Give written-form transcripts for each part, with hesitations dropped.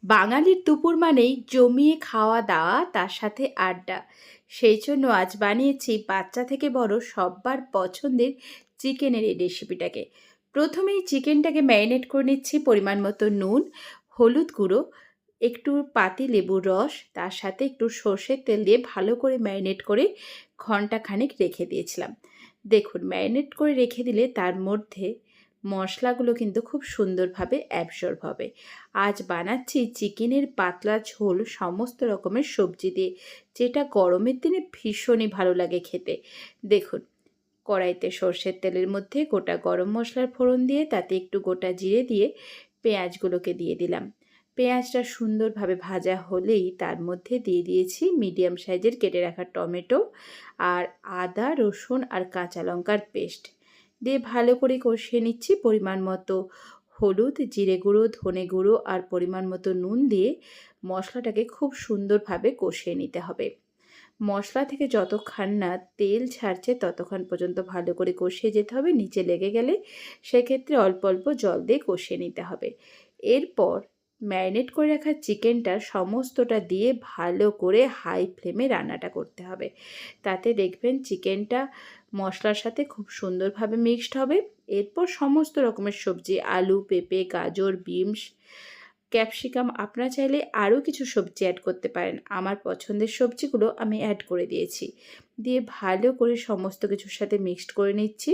বাঙালির দুপুর মানেই জমিয়ে খাওয়া দাওয়া তার সাথে আড্ডা। সেই জন্য আজ বানিয়েছি বাচ্চা থেকে বড় সব্বার পছন্দের চিকেনের এই রেসিপিটাকে। প্রথমেই চিকেনটাকে ম্যারিনেট করে নিচ্ছি পরিমাণ মতো নুন, হলুদ গুঁড়ো, একটু পাতি লেবুর রস, তার সাথে একটু সর্ষের তেল দিয়ে ভালো করে ম্যারিনেট করে ঘন্টাখানেক রেখে দিয়েছিলাম। দেখুন ম্যারিনেট করে রেখে দিলে তার মধ্যে মশলাগুলো কিন্তু খুব সুন্দরভাবে অ্যাবসর্ব হবে। আজ বানাচ্ছি চিকেনের পাতলা ঝোল সমস্ত রকমের সবজি দিয়ে, যেটা গরমের দিনে ভীষণই ভালো লাগে খেতে। দেখুন কড়াইতে সর্ষের তেলের মধ্যে গোটা গরম মশলার ফোড়ন দিয়ে তাতে একটু গোটা জিরে দিয়ে পেঁয়াজগুলোকে দিয়ে দিলাম। পেঁয়াজটা সুন্দরভাবে ভাজা হলেই তার মধ্যে দিয়ে দিয়েছি মিডিয়াম সাইজের কেটে রাখা টমেটো আর আদা রসুন আর কাঁচা লঙ্কার পেস্ট দিয়ে ভালো করে কষিয়ে নিচ্ছি। পরিমাণ মতো হলুদ, জিরে গুঁড়ো, ধনে গুঁড়ো আর পরিমাণ মতো নুন দিয়ে মশলাটাকে খুব সুন্দরভাবে কষিয়ে নিতে হবে। মশলা থেকে যতক্ষণ না তেল ছাড়ছে ততক্ষণ পর্যন্ত ভালো করে কষিয়ে যেতে হবে। নিচে লেগে গেলে সেক্ষেত্রে অল্প অল্প জল দিয়ে কষিয়ে নিতে হবে। এরপর ম্যারিনেট করে রাখা চিকেনটা সমস্তটা দিয়ে ভালো করে হাই ফ্লেমে রান্নাটা করতে হবে। তাতে দেখবেন চিকেনটা মশলার সাথে খুব সুন্দরভাবে মিক্সড হবে। এরপর সমস্ত রকমের সবজি আলু, পেঁপে, গাজর, বিনস, ক্যাপসিকাম আপনারা চাইলে আরও কিছু সবজি অ্যাড করতে পারেন। আমার পছন্দের সবজিগুলো আমি অ্যাড করে দিয়েছি। দিয়ে ভালো করে সমস্ত কিছুর সাথে মিক্সড করে নিচ্ছি।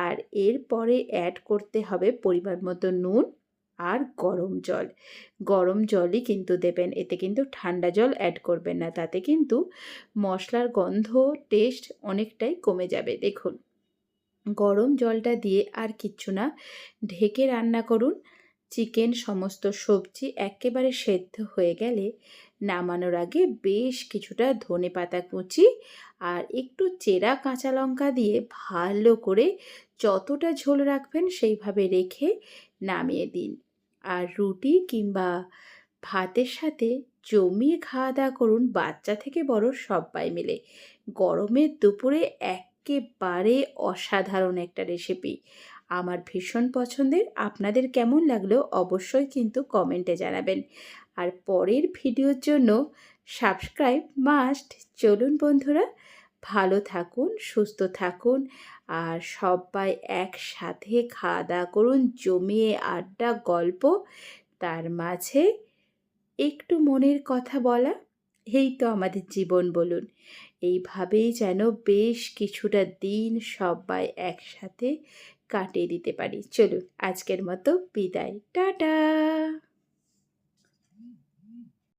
আর এরপরে অ্যাড করতে হবে পরিমাণ মতো নুন আর গরম জল। গরম জলই কিন্তু দেবেন, এতে কিন্তু ঠান্ডা জল অ্যাড করবেন না, তাতে কিন্তু মশলার গন্ধ টেস্ট অনেকটাই কমে যাবে। দেখুন গরম জলটা দিয়ে আর কিচ্ছু না, ঢেকে রান্না করুন। চিকেন সমস্ত সবজি একেবারে সেদ্ধ হয়ে গেলে নামানোর আগে বেশ কিছুটা ধনেপাতা কুচি আর একটু চেরা কাঁচা লঙ্কা দিয়ে ভালো করে যতটা ঝোল রাখবেন সেইভাবে রেখে নামিয়ে দিন। আর রুটি কিংবা ভাতের সাথে জমিয়ে খাওয়া দাওয়া করুন বাচ্চা থেকে বড় সবাই মিলে। গরমের দুপুরে একেবারে অসাধারণ একটা রেসিপি। আমার ভীষণ পছন্দের। আপনাদের কেমন লাগলো অবশ্যই কিন্তু কমেন্টে জানাবেন। আর পরের ভিডিওর জন্য সাবস্ক্রাইব মাস্ট। চলুন বন্ধুরা, ভালো থাকুন, সুস্থ থাকুন আর সবাই একসাথে খাওয়া দাওয়া করুন, জমিয়ে আড্ডা গল্প, তার মাঝে একটু মনের কথা বলা। এই তো আমাদের জীবন বলুন। এইভাবেই যেন বেশ কিছুটা দিন সবাই একসাথে কাটিয়ে দিতে পারি। চলুন আজকের মতো বিদায়। টাটা।